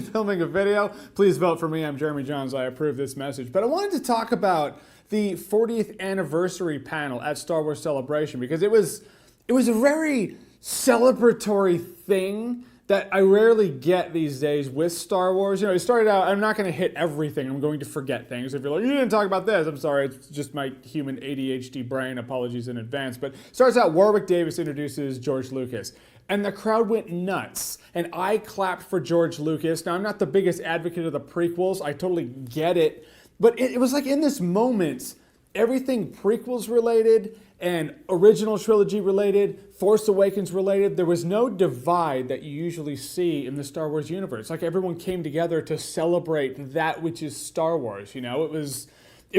filming a video, please vote for me. I'm Jeremy Johns. I approve this message. But I wanted to talk about the 40th anniversary panel at Star Wars Celebration because it was a very celebratory thing that I rarely get these days with Star Wars. You know, it started out, I'm not going to hit everything. I'm going to forget things. If you're like, you didn't talk about this, I'm sorry. It's just my human ADHD brain. Apologies in advance. But starts out, Warwick Davis introduces George Lucas. And the crowd went nuts. And I clapped for George Lucas. Now, I'm not the biggest advocate of the prequels. I totally get it. But it was like in this moment, everything prequels related and original trilogy related, Force Awakens related, there was no divide that you usually see in the Star Wars universe. Like everyone came together to celebrate that which is Star Wars. You know, it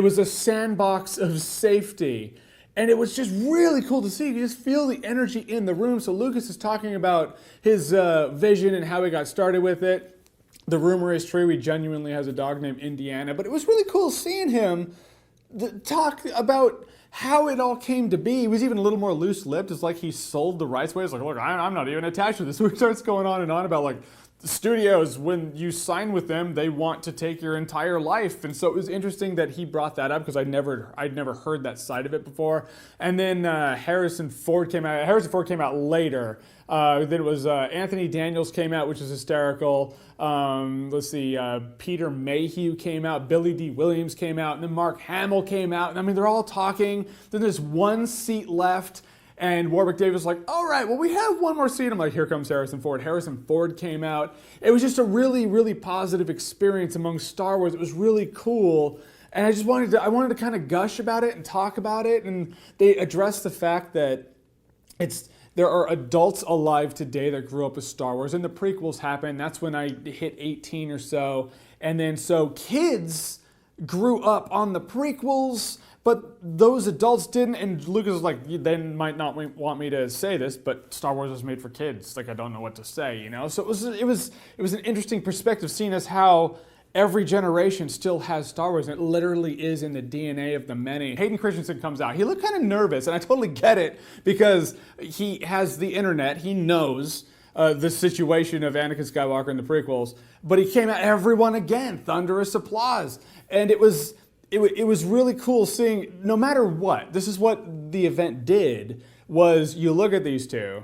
was a sandbox of safety. And it was just really cool to see. You just feel the energy in the room. So Lucas is talking about his vision and how he got started with it. The rumor is true. He genuinely has a dog named Indiana. But it was really cool seeing him talk about how it all came to be. He was even a little more loose-lipped. It's like he sold the rights away. It's like, look, I'm not even attached to this. So he starts going on about like, the studios, when you sign with them, they want to take your entire life. And so it was interesting that he brought that up because I'd never heard that side of it before. And then Harrison Ford came out. Harrison Ford came out later. Then it was Anthony Daniels came out, which is hysterical. Let's see, Peter Mayhew came out. Billy D. Williams came out. And then Mark Hamill came out. And I mean, they're all talking. Then there's one seat left. And Warwick Davis was like, all right, well, we have one more scene. I'm like, here comes Harrison Ford. Harrison Ford came out. It was just a really, really positive experience among Star Wars. It was really cool. And I wanted to kind of gush about it and talk about it. And they addressed the fact that there are adults alive today that grew up with Star Wars. And the prequels happened. That's when I hit 18 or so. And then so kids grew up on the prequels, but those adults didn't, and Lucas was like, they might not want me to say this, but Star Wars was made for kids. Like, I don't know what to say, you know? So it was an interesting perspective seeing as how every generation still has Star Wars, and it literally is in the DNA of the many. Hayden Christensen comes out. He looked kind of nervous, and I totally get it, because he has the internet. He knows the situation of Anakin Skywalker in the prequels, but he came out, everyone again, thunderous applause. And it was really cool seeing, no matter what, this is what the event did, was you look at these two,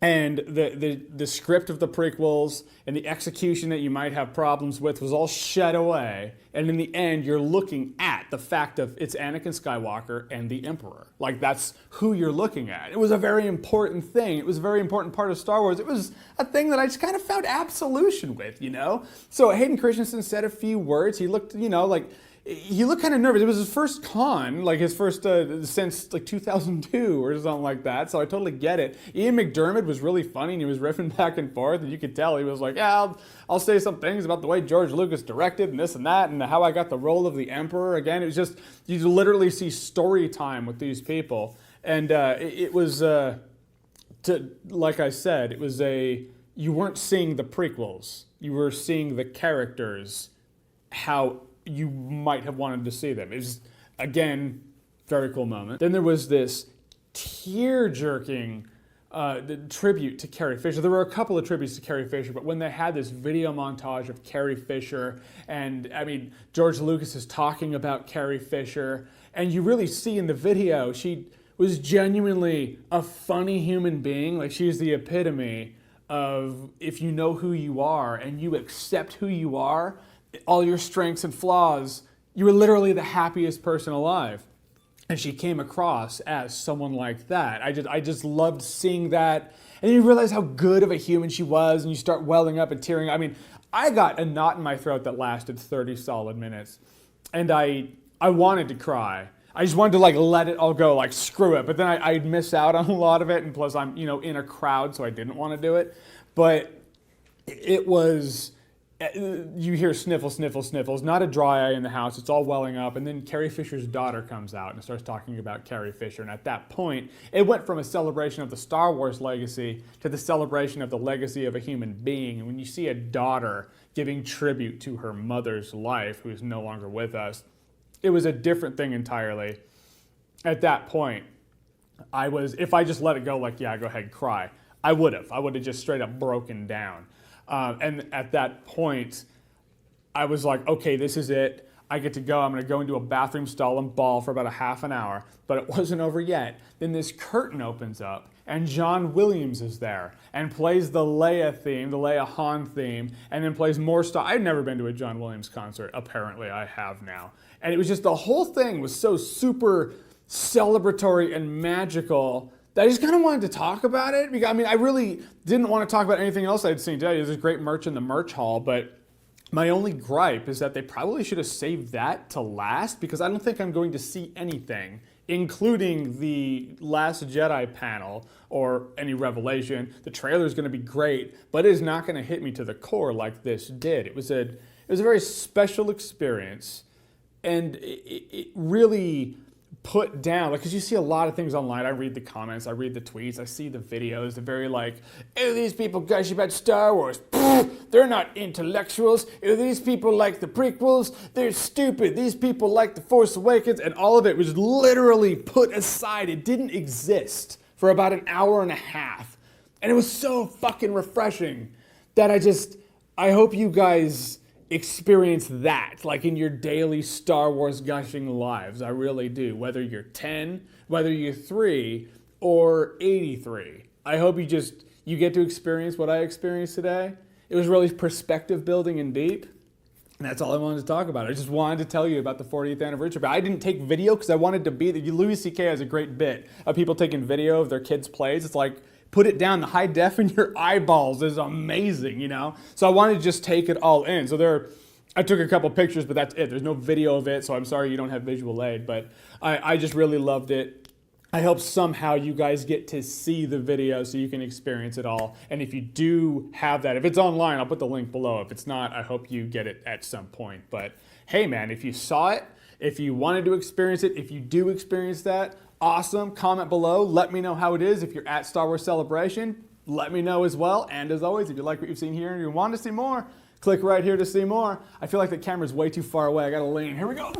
and the script of the prequels and the execution that you might have problems with was all shed away. And in the end, you're looking at the fact of it's Anakin Skywalker and the Emperor. Like, that's who you're looking at. It was a very important thing. It was a very important part of Star Wars. It was a thing that I just kind of found absolution with, you know? So Hayden Christensen said a few words. He looked, you know, like, he looked kind of nervous. It was his first con, like his first since like 2002 or something like that. So I totally get it. Ian McDiarmid was really funny, and he was riffing back and forth, and you could tell he was like, yeah, I'll say some things about the way George Lucas directed and this and that, and how I got the role of the Emperor. Again, it was just, you literally see story time with these people. And it was, like I said, it was you weren't seeing the prequels. You were seeing the characters, how you might have wanted to see them. It was, again, very cool moment. Then there was this tear-jerking tribute to Carrie Fisher. There were a couple of tributes to Carrie Fisher, but when they had this video montage of Carrie Fisher, and I mean, George Lucas is talking about Carrie Fisher, and you really see in the video, she was genuinely a funny human being. Like, she's the epitome of, if you know who you are and you accept who you are, all your strengths and flaws, you were literally the happiest person alive. And she came across as someone like that. I just loved seeing that. And you realize how good of a human she was, and you start welling up and tearing. I mean, I got a knot in my throat that lasted 30 solid minutes. And I wanted to cry. I just wanted to like let it all go, like screw it. But then I'd miss out on a lot of it, and plus I'm, you know, in a crowd, so I didn't want to do it. But it was, you hear sniffle, sniffle, sniffles, not a dry eye in the house, it's all welling up, and then Carrie Fisher's daughter comes out and starts talking about Carrie Fisher, and at that point, it went from a celebration of the Star Wars legacy to the celebration of the legacy of a human being, and when you see a daughter giving tribute to her mother's life, who is no longer with us, it was a different thing entirely. At that point, if I just let it go like, yeah, go ahead, cry, I would have just straight up broken down. And at that point, I was like, okay, this is it. I get to go. I'm going to go into a bathroom stall and bawl for about a half an hour. But it wasn't over yet. Then this curtain opens up, and John Williams is there and plays the Leia theme, the Leia Han theme, and then plays more stuff. I'd never been to a John Williams concert. Apparently, I have now. And it was just, the whole thing was so super celebratory and magical that I just kind of wanted to talk about it. Because, I mean, I really didn't want to talk about anything else I'd seen today. There's great merch in the merch hall, but my only gripe is that they probably should have saved that to last, because I don't think I'm going to see anything, including the Last Jedi panel or any revelation. The trailer is going to be great, but it is not going to hit me to the core like this did. It was a very special experience, and it really put down, like, because you see a lot of things online. I read the comments, I read the tweets, I see the videos. They're very like, oh, these people gush about Star Wars. They're not intellectuals. Oh, these people like the prequels. They're stupid. These people like The Force Awakens. And all of it was literally put aside. It didn't exist for about an hour and a half. And it was so fucking refreshing that I hope you guys experience that, like, in your daily Star Wars gushing lives. I really do. Whether you're 10, whether you're 3, or 83. I hope you get to experience what I experienced today. It was really perspective building and deep. And that's all I wanted to talk about. I just wanted to tell you about the 40th anniversary. But I didn't take video because I wanted to be there. Louis C.K. has a great bit of people taking video of their kids' plays. It's like, put it down. The high def in your eyeballs is amazing, you know? So I wanted to just take it all in. So I took a couple pictures, but that's it. There's no video of it, so I'm sorry you don't have visual aid. But I just really loved it. I hope somehow you guys get to see the video so you can experience it all. And if you do have that, if it's online, I'll put the link below. If it's not, I hope you get it at some point. But hey, man, if you saw it, if you wanted to experience it, if you do experience that, awesome. Comment below. Let me know how it is. If you're at Star Wars Celebration, let me know as well. And as always, if you like what you've seen here and you want to see more, click right here to see more. I feel like the camera's way too far away. I gotta lean. Here we go.